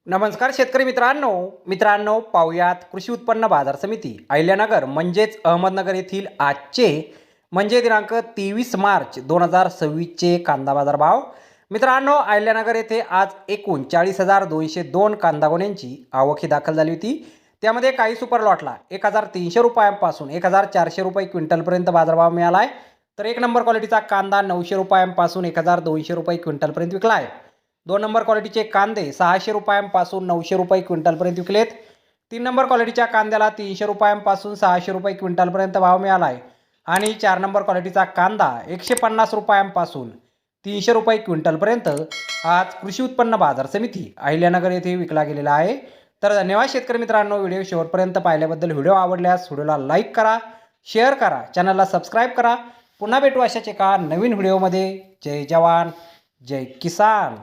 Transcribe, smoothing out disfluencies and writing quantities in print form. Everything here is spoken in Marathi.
नमस्कार शेतकरी मित्रांनो पाहुयात कृषी उत्पन्न बाजार समिती अहिल्यानगर म्हणजेच अहमदनगर येथील आजचे म्हणजे दिनांक 23 मार्च 2026चे कांदा बाजार भाव। मित्रांनो, अहिल्यानगर येथे आज एकूण 40,202 कांदा गोण्यांची आवक ही दाखल झाली होती। त्यामध्ये काही सुपर लॉटला 1,300 रुपयांपासून 1,400 रुपये क्विंटलपर्यंत बाजारभाव मिळाला आहे, तर एक नंबर क्वालिटीचा कांदा 900 रुपयांपासून 1,200 रुपये क्विंटलपर्यंत विकला आहे। 2 नंबर क्वालिटीचे कांदे 600 रुपयांपासून 900 रुपये क्विंटलपर्यंत विकलेत। 3 नंबर क्वालिटीच्या कांद्याला 300 रुपयांपासून 600 रुपये क्विंटलपर्यंत भाव मिळाला आहे आणि 4 नंबर क्वालिटीचा कांदा 150 रुपयांपासून 300 रुपये क्विंटलपर्यंत आज कृषी उत्पन्न बाजार समिती अहिल्यानगर येथे विकला गेलेला आहे। तर धन्यवाद शेतकरी मित्रांनो, व्हिडिओ शेवटपर्यंत पाहिल्याबद्दल। व्हिडिओ आवडल्यास व्हिडिओला लाईक करा, शेअर करा, चॅनलला सबस्क्राईब करा। पुन्हा भेटू अशाच एका नवीन व्हिडिओमध्ये। जय जवान जय किसान।